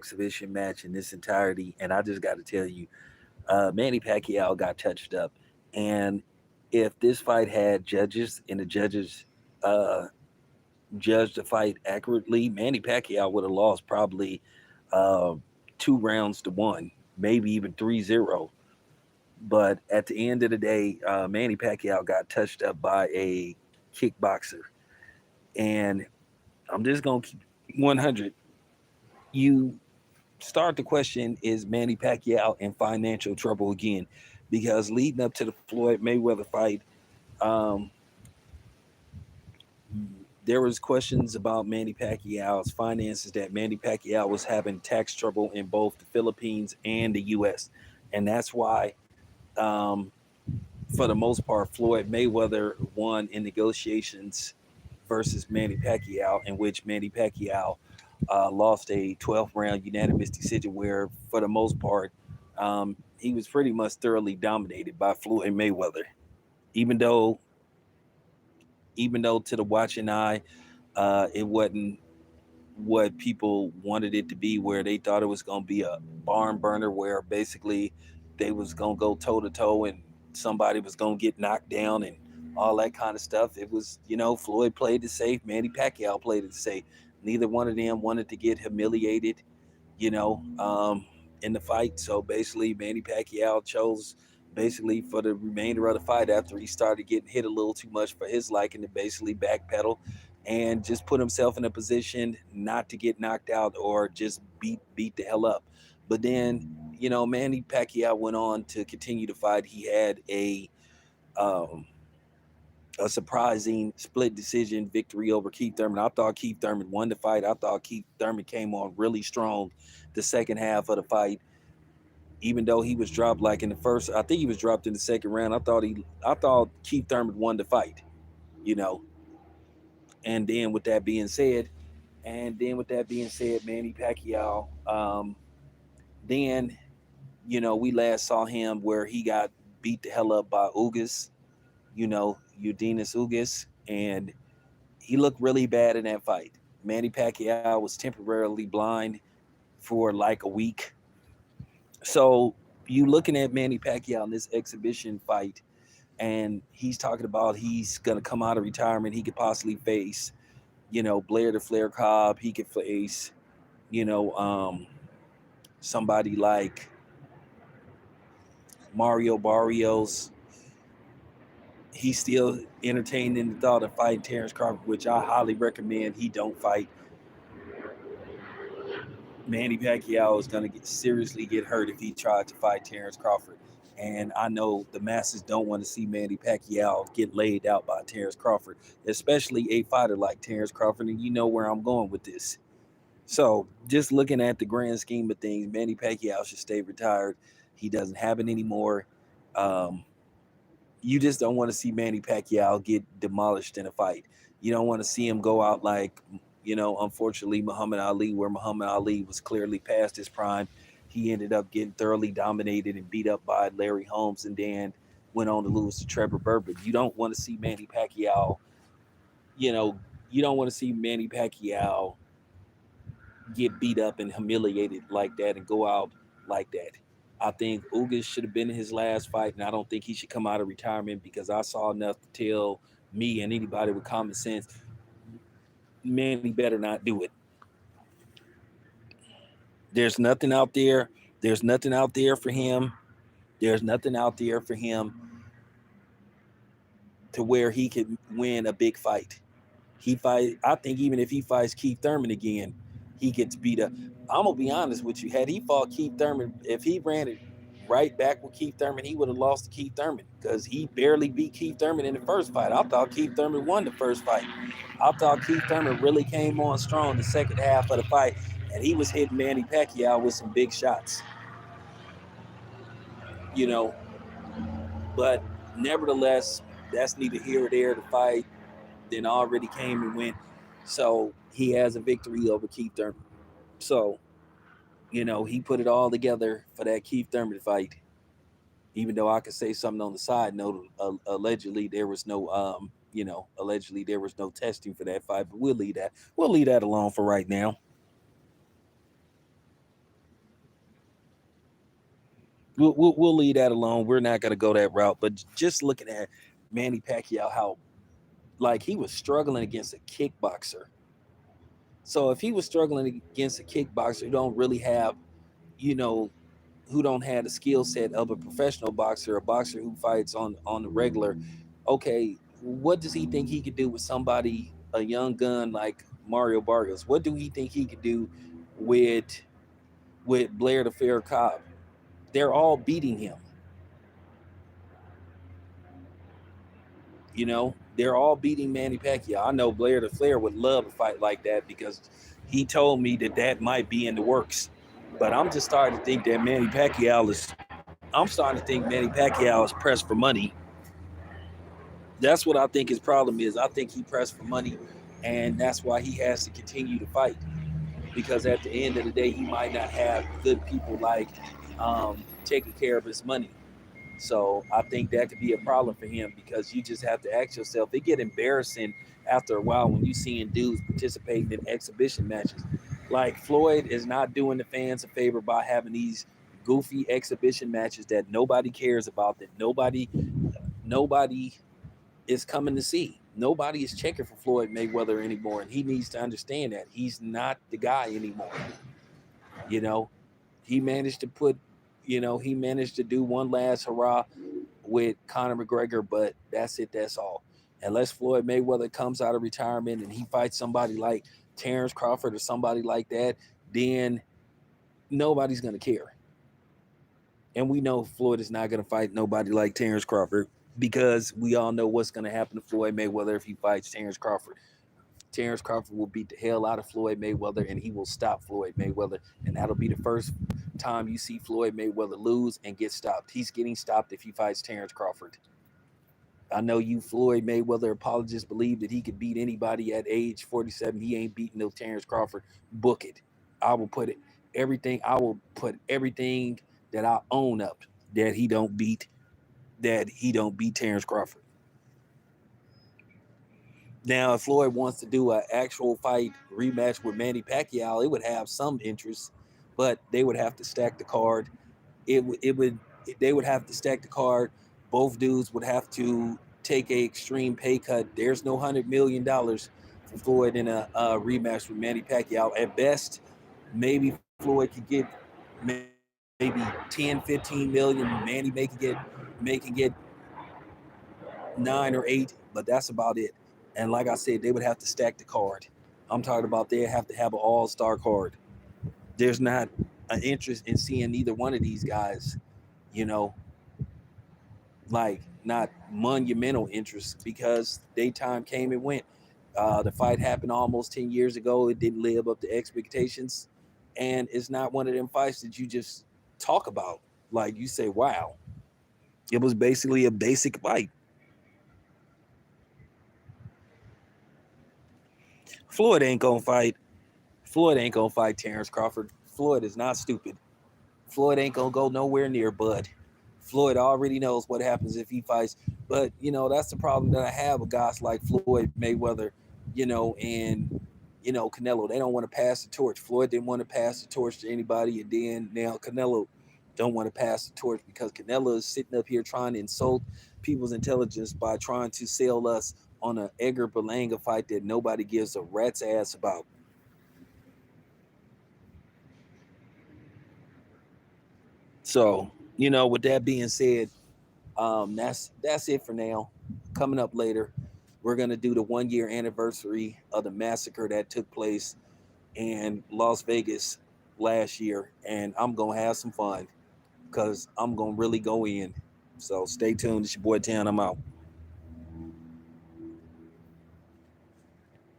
exhibition match in this entirety, and I just got to tell you, Manny Pacquiao got touched up, and if this fight had judges and the judges uh, judged the fight accurately, Manny Pacquiao would have lost probably uh, 2 rounds to 1, maybe even 3-0. But at the end of the day, Manny Pacquiao got touched up by a kickboxer, and I'm just gonna keep 100. You start to question, is Manny Pacquiao in financial trouble again? Because leading up to the Floyd Mayweather fight, um, there was questions about Manny Pacquiao's finances, that Manny Pacquiao was having tax trouble in both the Philippines and the U.S., and that's why, um, for the most part, Floyd Mayweather won in negotiations versus Manny Pacquiao, in which Manny Pacquiao lost a 12th round unanimous decision, where, for the most part, he was pretty much thoroughly dominated by Floyd Mayweather. Even though, even though to the watching eye, it wasn't what people wanted it to be, where they thought it was going to be a barn burner, where basically they was going to go toe to toe and somebody was going to get knocked down and all that kind of stuff. It was, Floyd played it safe, Manny Pacquiao played it safe. Neither one of them wanted to get humiliated, you know, um, in the fight. So basically, Manny Pacquiao chose, basically, for the remainder of the fight, after he started getting hit a little too much for his liking, to basically backpedal and just put himself in a position not to get knocked out or just beat the hell up. But then, Manny Pacquiao went on to continue to fight. He had um, a surprising split decision victory over Keith Thurman. I thought Keith Thurman won the fight. I thought Keith Thurman came on really strong the second half of the fight, even though he was dropped like in the first. I think he was dropped in the second round. I thought Keith Thurman won the fight. You know, and then with that being said, Manny Pacquiao. Then we last saw him where he got beat the hell up by Ugas. Udenis Ugas, and he looked really bad in that fight. Manny Pacquiao was temporarily blind for like a week. So you looking at Manny Pacquiao in this exhibition fight, and he's talking about he's gonna come out of retirement. He could possibly face, Blair the Flair Cobb. He could face, you know, um, somebody like Mario Barrios. He's still entertained in the thought of fighting Terrence Crawford, which I highly recommend he don't fight. Manny Pacquiao is going to seriously get hurt if he tried to fight Terrence Crawford. And I know the masses don't want to see Manny Pacquiao get laid out by Terrence Crawford, especially a fighter like Terrence Crawford. And you know where I'm going with this. So, just looking at the grand scheme of things, Manny Pacquiao should stay retired. He doesn't have it anymore. Um, you just don't want to see Manny Pacquiao get demolished in a fight. You don't want to see him go out like, unfortunately, Muhammad Ali, where Muhammad Ali was clearly past his prime. He ended up getting thoroughly dominated and beat up by Larry Holmes, and then went on to lose to Trevor Burbick. You don't want to see Manny Pacquiao, you know, you don't want to see Manny Pacquiao get beat up and humiliated like that and go out like that. I think Ugas should have been in his last fight, and I don't think he should come out of retirement, because I saw enough to tell me and anybody with common sense, Manny better not do it. There's nothing out there. There's nothing out there for him. There's nothing out there for him to where he could win a big fight. He fight. I think even if he fights Keith Thurman again, he gets beat up. I'm gonna be honest with you. Had he fought Keith Thurman, if he ran it right back with Keith Thurman, he would have lost to Keith Thurman, because he barely beat Keith Thurman in the first fight. I thought Keith Thurman won the first fight. I thought Keith Thurman really came on strong the second half of the fight, and he was hitting Manny Pacquiao with some big shots. You know, but nevertheless, that's neither here or there. The fight then already came and went. So he has a victory over Keith Thurman. So, he put it all together for that Keith Thurman fight. Even though I could say something on the side note, allegedly there was no, allegedly there was no testing for that fight. But we'll leave that. We'll leave that alone for right now. we'll leave that alone. We're not going to go that route. But just looking at Manny Pacquiao, how like he was struggling against a kickboxer. So if he was struggling against a kickboxer who don't really have, you know, who don't have the skill set of a professional boxer, a boxer who fights on the regular, okay, what does he think he could do with somebody, a young gun like Mario Vargas? What do he think he could do with Blair the Fair Cobb? They're all beating him. They're all beating Manny Pacquiao. I know Blair the Flair would love a fight like that because he told me that that might be in the works. But I'm just starting to think that Manny Pacquiao is. I'm starting to think Manny Pacquiao is pressed for money. That's what I think his problem is. I think he pressed for money, and that's why he has to continue to fight. Because at the end of the day, he might not have good people like taking care of his money. So I think that could be a problem for him because you just have to ask yourself. It get embarrassing after a while when you seeing dudes participating in exhibition matches. Like Floyd is not doing the fans a favor by having these goofy exhibition matches that nobody cares about, that nobody is coming to see. Nobody is checking for Floyd Mayweather anymore, and he needs to understand that he's not the guy anymore. You know, he managed to put, he managed to do one last hurrah with Conor McGregor, but that's it. That's all. Unless Floyd Mayweather comes out of retirement and he fights somebody like Terrence Crawford or somebody like that, then nobody's gonna care. And we know Floyd is not gonna fight nobody like Terrence Crawford because we all know what's gonna happen to Floyd Mayweather if he fights Terrence Crawford. Terrence Crawford will beat the hell out of Floyd Mayweather and he will stop Floyd Mayweather. And that'll be the first time you see Floyd Mayweather lose and get stopped. He's getting stopped if he fights Terrence Crawford. I know you Floyd Mayweather apologists believe that he could beat anybody at age 47. He ain't beating no Terrence Crawford. Book it. I will put it I will put everything that I own up that he don't beat Terrence Crawford. Now, if Floyd wants to do an actual fight rematch with Manny Pacquiao, it would have some interest, but they would have to stack the card. It would they would have to stack the card. Both dudes would have to take a extreme pay cut. There's no $100 million for Floyd in a rematch with Manny Pacquiao. At best, maybe Floyd could get maybe 10, 15 million. Manny may could get 9 or 8, but that's about it. And like I said, they would have to stack the card. I'm talking about they have to have an all-star card. There's not an interest in seeing neither one of these guys, you know, like not monumental interest because daytime came and went. The fight happened almost 10 years ago. It didn't live up to expectations. And it's not one of them fights that you just talk about. Like you say, wow, it was basically a basic fight. Floyd ain't gonna fight. Floyd ain't gonna fight Terrence Crawford. Floyd is not stupid. Floyd ain't gonna go nowhere near Bud. Floyd already knows what happens if he fights. But that's the problem that I have with guys like Floyd Mayweather, and Canelo. They don't want to pass the torch. Floyd didn't want to pass the torch to anybody, and then now Canelo don't want to pass the torch because Canelo is sitting up here trying to insult people's intelligence by trying to sell us on an Edgar Berlanga fight that nobody gives a rat's ass about. So, with that being said, that's it for now. Coming up later, we're gonna do the 1 year anniversary of the massacre that took place in Las Vegas last year, and I'm gonna have some fun because I'm gonna really go in. So stay tuned. It's your boy Tan. I'm out.